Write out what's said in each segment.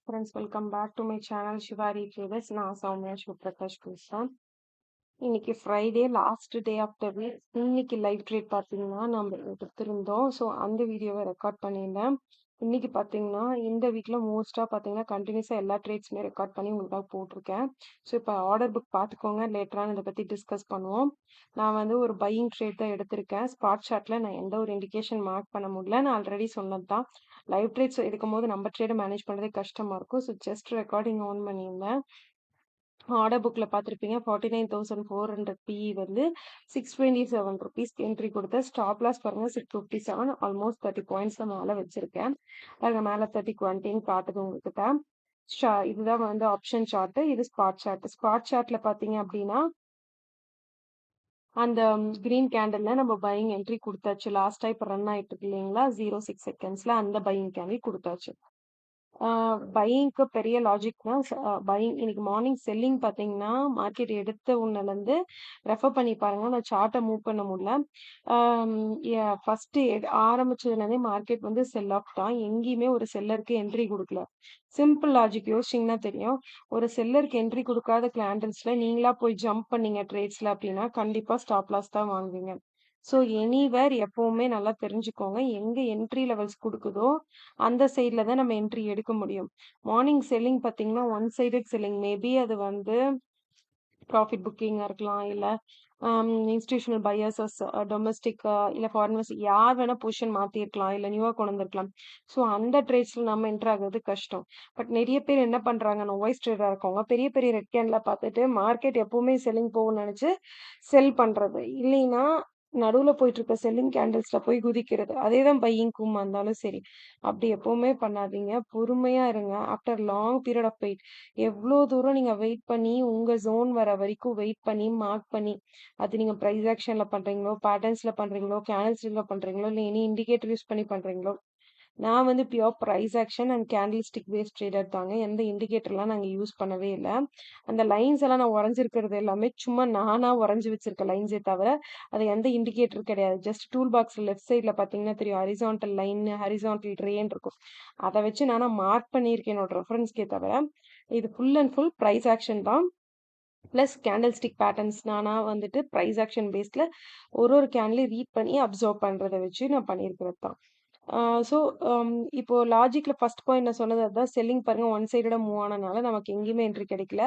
Friends, welcome back to my channel Sivari traders. Soumya சௌமியா சிவபிரகாஷ் பேசுகிறேன். இன்னைக்கு Friday, last day of the week. இன்னைக்கு லைவ் ட்ரேட் பார்த்தீங்கன்னா நம்ம எடுத்திருந்தோம். ஸோ அந்த வீடியோவை ரெக்கார்ட் பண்ணியிருந்தேன். இன்னைக்கு பார்த்தீங்கன்னா இந்த வீக்கில் மோஸ்ட்டாக பார்த்தீங்கன்னா கண்டினியூஸாக எல்லா ட்ரேட்ஸுமே ரெக்கார்ட் பண்ணி உங்களுக்காக போட்டிருக்கேன். ஸோ இப்போ ஆர்டர் புக் பார்த்துக்கோங்க, லேட்டரான இதை பற்றி டிஸ்கஸ் பண்ணுவோம். நான் வந்து ஒரு பையிங் ட்ரேட் தான் எடுத்திருக்கேன். ஸ்பாட் சார்ட்டில் நான் எந்த ஒரு இண்டிகேஷன் மார்க் பண்ண முடியல. நான் ஆல்ரெடி சொன்னது தான், லைவ் ட்ரேட்ஸ் எடுக்கும்போது நம்ம ட்ரேடை மேனேஜ் பண்ணுறதே கஷ்டமாக இருக்கும். ஸோ ஜஸ்ட் ரெக்கார்டிங் ஆன் பண்ணியிருந்தேன். ஆர்டர் புக்கில் பார்த்துருப்பீங்க, 49,400 பிஇ வந்து 627 ருபீஸ் என்ட்ரி கொடுத்தேன். ஸ்டாப் லாஸ் பாருங்கள் 657, ஆல்மோஸ்ட் 30 பாயிண்ட்ஸ் மேலே வச்சுருக்கேன். பாருங்க மேலே 30-20 காட்டுது உங்ககிட்ட. இதுதான் வந்து ஆப்ஷன் சார்ட்டு, இது ஸ்பாட் சார்ட். ஸ்பாட் சார்ட்டில் பார்த்தீங்க அப்படின்னா அந்த கிரீன் கேண்டில்ல நம்ம பையிங் என்ட்ரி கொடுத்தாச்சு. லாஸ்ட்டாக இப்போ ரன் ஆகிட்டு இருக்கு இல்லைங்களா, 0.6 செகண்ட்ஸில் அந்த பையிங் கேண்டில் கொடுத்தாச்சு. பையிங்க்கு பெரிய லாஜிக்னா பையிங் இன்னைக்கு மார்னிங் செல்லிங் பார்த்தீங்கன்னா மார்க்கெட் எடுத்த உடனேலேருந்து ரெஃபர் பண்ணி பாருங்க. நான் சார்ட்டை மூவ் பண்ண முடியல. ஃபர்ஸ்ட் ஆரம்பிச்சதுலேருந்தே மார்க்கெட் வந்து செல் ஆஃப் தான். எங்கேயுமே ஒரு செல்லருக்கு என்ட்ரி கொடுக்கல. சிம்பிள் லாஜிக் யோசிச்சிங்கன்னா தெரியும். ஒரு செல்லருக்கு என்ட்ரி கொடுக்காத கேண்டில்ஸ்ல நீங்களா போய் ஜம்ப் பண்ணீங்க ட்ரேட்ஸ்ல அப்படின்னா கண்டிப்பா ஸ்டாப் லாஸ் தான் வாங்குவீங்க. ஸோ எனிவேர் எப்பவுமே நல்லா தெரிஞ்சுக்கோங்க, எங்க என்ட்ரி லெவல்ஸ் கொடுக்குதோ அந்த சைடில் தான் நம்ம என்ட்ரி எடுக்க முடியும். மார்னிங் செல்லிங் பார்த்தீங்கன்னா ஒன் சைடட் செல்லிங், மேபி அது வந்து ப்ராஃபிட் புக்கிங்காக இருக்கலாம், இல்லை இன்ஸ்டிடியூஷனல் பையர்ஸஸ், டொமஸ்டிக் இல்லை ஃபாரினர்ஸ் யார் வேணால் பொசிஷன் மாற்றிருக்கலாம், இல்லை நியூவாக கொண்டு வந்திருக்கலாம். ஸோ அந்த ட்ரேட்ஸில் நம்ம என்ட்ரு ஆகிறது கஷ்டம். பட் நிறைய பேர் என்ன பண்ணுறாங்க, வாய்ஸ் ட்ரேடராக இருக்கவங்க பெரிய பெரிய ரெட் கேண்டில் பார்த்துட்டு மார்க்கெட் எப்பவுமே செல்லிங் போகும்னு நினச்சி செல் பண்ணுறது, இல்லைன்னா நடுவில் போயிட்டு இருக்க செல்லிங் கேண்டில்ஸில் போய் குதிக்கிறது. அதே தான் பையிங்க்கும் இருந்தாலும் சரி. அப்படி எப்பவுமே பண்ணாதீங்க, பொறுமையாக இருங்க. After long period of wait, எவ்வளோ தூரம் நீங்கள் வெயிட் பண்ணி உங்கள் ஜோன் வர வரைக்கும் வெயிட் பண்ணி மார்க் பண்ணி, அது நீங்கள் ப்ரைஸ் ஆக்ஷனில் பண்ணுறீங்களோ, பேட்டர்ன்ஸில் பண்ணுறீங்களோ, கேண்டில்ஸ்டிக்கில் பண்ணுறீங்களோ, இல்லை எனி இண்டிகேட்டர் யூஸ் பண்ணி பண்ணுறீங்களோ, நான் வந்து pure price action and candlestick based trader தாங்க. எந்த இண்டிகேட்டர்லாம் நாங்கள் யூஸ் பண்ணவே இல்லை. அந்த லைன்ஸ் எல்லாம் நான் உறைஞ்சிருக்கிறது எல்லாமே சும்மா நானாக உறைஞ்சி வச்சிருக்க லைன்ஸே தவிர அது எந்த இண்டிகேட்டர் கிடையாது. ஜஸ்ட் டூல் பாக்ஸ் லெஃப்ட் சைடில் பார்த்தீங்கன்னா தெரியும், ஹரிசான்டல் லைன், ஹரிசான்டல் ரேன் இருக்கும். அதை வச்சு நானாக மார்க் பண்ணியிருக்கேன் என்னோட ரெஃபரன்ஸ்க்கே தவிர இது full and full price action தான். ப்ளஸ் கேண்டில் ஸ்டிக் பேட்டர்ன்ஸ் நானாக வந்துட்டு ப்ரைஸ் ஆக்ஷன் பேஸில் ஒரு கேண்டிலையும் ரீட் பண்ணி அப்சர்வ் பண்ணுறதை வச்சு நான் பண்ணியிருக்கிறது தான். ஸோ இப்போ லாஜிக்கில் ஃபர்ஸ்ட் பாயிண்ட் நான் சொன்னது அதுதான். செல்லிங் பாருங்கள் ஒன் சைடடாக மூவ் ஆனதுனால நமக்கு எங்கேயுமே என்ட்ரி கிடைக்கல.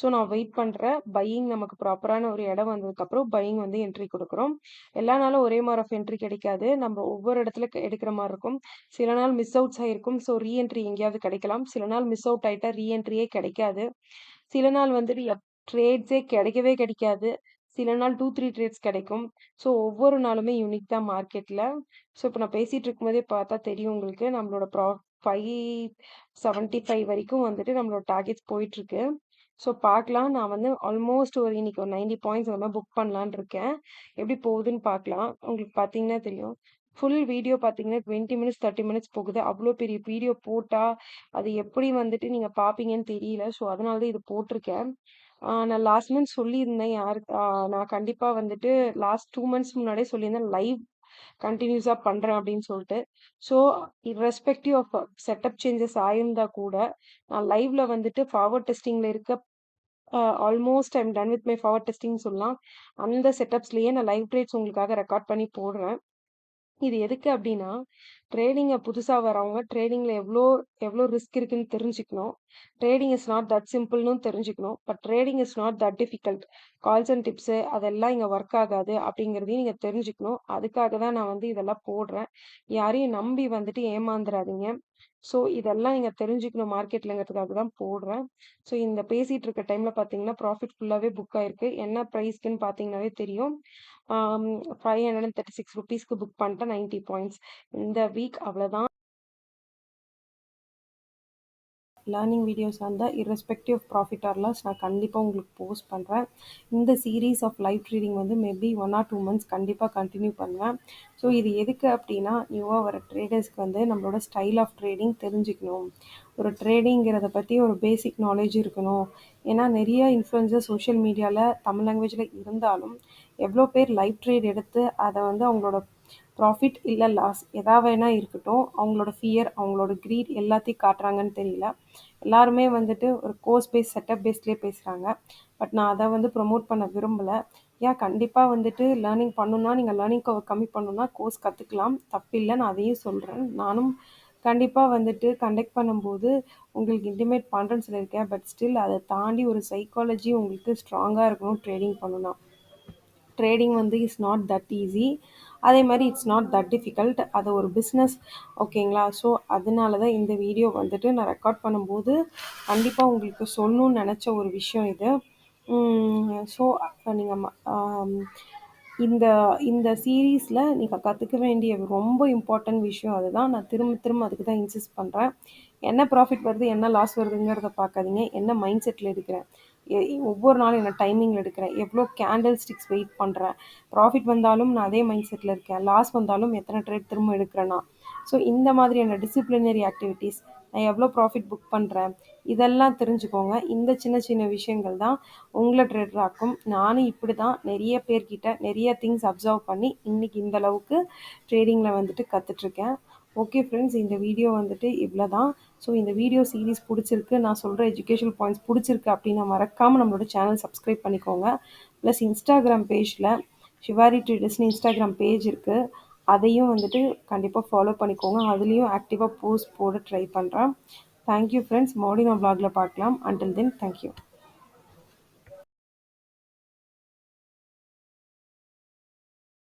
ஸோ நான் வெயிட் பண்ணுறேன். பையிங் நமக்கு ப்ராப்பரான ஒரு இடம் வந்ததுக்கப்புறம் பையிங் வந்து என்ட்ரி கொடுக்குறோம். எல்லா நாளும் ஒரே மாதிரி ஆஃப் என்ட்ரி கிடைக்காது. நம்ம ஒவ்வொரு இடத்துல எடுக்கிற மாதிரி இருக்கும். சில நாள் மிஸ் அவுட்ஸ் ஆகிருக்கும். ஸோ ரீஎன்ட்ரி எங்கேயாவது கிடைக்கலாம். சில நாள் மிஸ் அவுட் ஆகிட்டா ரீஎன்ட்ரியே கிடைக்காது. சில நாள் வந்துட்டு ட்ரேட்ஸே கிடைக்கவே கிடைக்காது. சில நாள் 2-3 ட்ரேட்ஸ் கிடைக்கும். ஸோ ஒவ்வொரு நாளுமே யூனிக் தான் மார்க்கெட்டில். ஸோ இப்போ நான் பேசிகிட்டு இருக்கும்போதே பார்த்தா தெரியும் உங்களுக்கு, நம்மளோட 575 வரைக்கும் வந்துட்டு நம்மளோட டார்கெட்ஸ் போயிட்டுருக்கு. ஸோ பார்க்கலாம். நான் வந்து ஆல்மோஸ்ட் இன்னைக்கு ஒரு 90 பாயிண்ட்ஸ் அந்த மாதிரி புக் பண்ணலான்னு இருக்கேன். எப்படி போகுதுன்னு பார்க்கலாம். உங்களுக்கு பார்த்தீங்கன்னா தெரியும், ஃபுல் வீடியோ பார்த்தீங்கன்னா 20 மினிட்ஸ் 30 மினிட்ஸ் போகுது. அவ்வளோ பெரிய வீடியோ போட்டால் அது எப்படி வந்துட்டு நீங்கள் பார்ப்பீங்கன்னு தெரியல. ஸோ அதனால தான் இது போட்டிருக்கேன். நான் லாஸ்ட் மந்த் சொல்லியிருந்தேன் நான் கண்டிப்பாக வந்துட்டு லாஸ்ட் 2 மந்த்ஸ் முன்னாடியே சொல்லியிருந்தேன் லைவ் கண்டினியூஸாக பண்ணுறேன் அப்படின்னு சொல்லிட்டு. So irrespective of setup changes ஆயிருந்தா கூட நான் லைவ்ல வந்துட்டு ஃபார்வர்ட் டெஸ்டிங்கில் இருக்க almost I'm done with my forward testing சொல்லலாம். அந்த செட்டப்ஸ்லேயே நான் லைவ் ட்ரேட்ஸ் உங்களுக்காக ரெக்கார்ட் பண்ணி போடுறேன். இது எதுக்கு அப்படின்னா, ட்ரேடிங்கை புதுசாக வரவங்க ட்ரேடிங்கில் எவ்வளோ எவ்வளோ ரிஸ்க் இருக்குன்னு தெரிஞ்சுக்கணும். ட்ரேடிங் இஸ் நாட் தட் சிம்பிள்னு தெரிஞ்சுக்கணும். But trading is not that difficult. Calls and tips அதெல்லாம் இங்கே ஒர்க் ஆகாது அப்படிங்கிறதையும் நீங்கள் தெரிஞ்சுக்கணும். அதுக்காக தான் நான் வந்து இதெல்லாம் போடுறேன். யாரையும் நம்பி வந்துட்டு ஏமாந்துடாதீங்க. ஸோ இதெல்லாம் நீங்கள் தெரிஞ்சுக்கணும் மார்க்கெட்லங்கிறதுக்காக தான் போடுறேன். ஸோ இந்த பேசிகிட்டு இருக்க டைமில் பார்த்தீங்கன்னா ப்ராஃபிட் ஃபுல்லாகவே புக் ஆயிருக்கு. என்ன ப்ரைஸ்க்குன்னு பார்த்தீங்கன்னாவே தெரியும். 536 ருபீஸ்க்கு புக் பண்ணிட்டேன், 90 பாயிண்ட்ஸ். இந்த வீக் அவ்வளோதான். லேர்னிங் வீடியோஸ் இருந்தால் irrespective of profit or loss நான் கண்டிப்பாக உங்களுக்கு போஸ்ட் பண்ணுறேன். இந்த சீரீஸ் ஆஃப் லைவ் ட்ரேடிங் வந்து மேபி 1 or 2 months கண்டிப்பாக கண்டினியூ பண்ணுவேன். ஸோ இது எதுக்கு அப்படின்னா, நியூவாக வர ட்ரேடர்ஸ்க்கு வந்து நம்மளோட ஸ்டைல் ஆஃப் ட்ரேடிங் தெரிஞ்சுக்கணும். ஒரு ட்ரேடிங்கிறத பற்றி ஒரு பேசிக் நாலேஜ் இருக்கணும். ஏன்னா நிறைய இன்ஃப்ளூயன்சர் சோஷியல் மீடியாவில் தமிழ் லாங்குவேஜில் இருந்தாலும் எவ்வளோ பேர் லைவ் ட்ரேட் எடுத்து அதை வந்து அவங்களோட ப்ராஃபிட் இல்லை லாஸ் எதா வேணா இருக்கட்டும், அவங்களோட ஃபியர், அவங்களோட க்ரீட் எல்லாத்தையும் காட்டுறாங்கன்னு தெரியல. எல்லாருமே வந்துட்டு ஒரு கோர்ஸ் பேஸ், செட்டப் பேஸ்லேயே பேசுகிறாங்க. பட் நான் அதை வந்து ப்ரொமோட் பண்ண விரும்பலை. ஏன் கண்டிப்பாக வந்துட்டு லேர்னிங் பண்ணணுன்னா நீங்கள் லேர்னிங் கர்வ் கம்மி பண்ணணுன்னா கோர்ஸ் கற்றுக்கலாம், தப்பில்லை. நான் அதையும் சொல்கிறேன். நானும் கண்டிப்பாக வந்துட்டு கண்டக்ட் பண்ணும்போது உங்களுக்கு இன்டிமேட் பண்ணுறேன்னு சொல்லியிருக்கேன். பட் ஸ்டில் அதை தாண்டி ஒரு சைக்காலஜி உங்களுக்கு ஸ்ட்ராங்காக இருக்கணும் ட்ரேடிங் பண்ணணுன்னா. ட்ரேடிங் வந்து இஸ் நாட் தட் ஈஸி. அதே மாதிரி இட்ஸ் நாட் தட் டிஃபிகல்ட். அது ஒரு பிஸ்னஸ், ஓகேங்களா? ஸோ அதனால தான் இந்த வீடியோ வந்துட்டு நான் ரெக்கார்ட் பண்ணும்போது கண்டிப்பாக உங்களுக்கு சொல்லணும்னு நினச்ச ஒரு விஷயம் இது. ஸோ நீங்கள் இந்த இந்த சீரீஸில் நீங்கள் கற்றுக்க வேண்டிய ரொம்ப இம்பார்ட்டன்ட் விஷயம் அதுதான். நான் திரும்ப திரும்ப அதுக்கு தான் இன்சிஸ்ட் பண்ணுறேன். என்ன ப்ராஃபிட் வருது, என்ன லாஸ் வருதுங்கிறத பார்க்காதீங்க. என்ன மைண்ட் செட்டில் எடுக்கிறேன், ஒவ்வொரு நாளும் என்ன டைமிங்கில் எடுக்கிறேன், எவ்வளோ கேண்டில் ஸ்டிக்ஸ் வெயிட் பண்ணுறேன், ப்ராஃபிட் வந்தாலும் நான் அதே மைண்ட் செட்டில் இருக்கேன், லாஸ் வந்தாலும் எத்தனை ட்ரேட் திரும்ப எடுக்கிறேன்னா. ஸோ இந்த மாதிரியான டிசிப்ளினரி ஆக்டிவிட்டீஸ், நான் எவ்வளோ ப்ராஃபிட் புக் பண்ணுறேன், இதெல்லாம் தெரிஞ்சுக்கோங்க. இந்த சின்ன சின்ன விஷயங்கள் தான் உங்களை ட்ரேடர் ஆக்கும். நானும் இப்படி தான் நிறைய பேர்கிட்ட நிறைய திங்ஸ் அப்சர்வ் பண்ணி இன்றைக்கி இந்த அளவுக்கு ட்ரேடிங்கில் வந்துட்டு கற்றுட்ருக்கேன். ஓகே ஃப்ரெண்ட்ஸ், இந்த வீடியோ வந்துட்டு இவ்வளோ தான். ஸோ இந்த வீடியோ சீரீஸ் பிடிச்சிருக்கு, நான் சொல்கிற எஜுகேஷனல் பாயிண்ட்ஸ் பிடிச்சிருக்கு அப்படின்னா மறக்காமல் நம்மளோட சேனல் சப்ஸ்கிரைப் பண்ணிக்கோங்க. ப்ளஸ் இன்ஸ்டாகிராம் பேஜில் ஷிவாரி ட்ரேடர்ஸ்னு இன்ஸ்டாகிராம் பேஜ் இருக்குது, அதையும் வந்துட்டு கண்டிப்பாக ஃபாலோ பண்ணிக்கோங்க. அதுலேயும் ஆக்டிவாக போஸ்ட் போட ட்ரை பண்ணுறேன். Thank you friends. மறுபடியும் நான் வ்ளாகில் பார்க்கலாம். Until then thank you.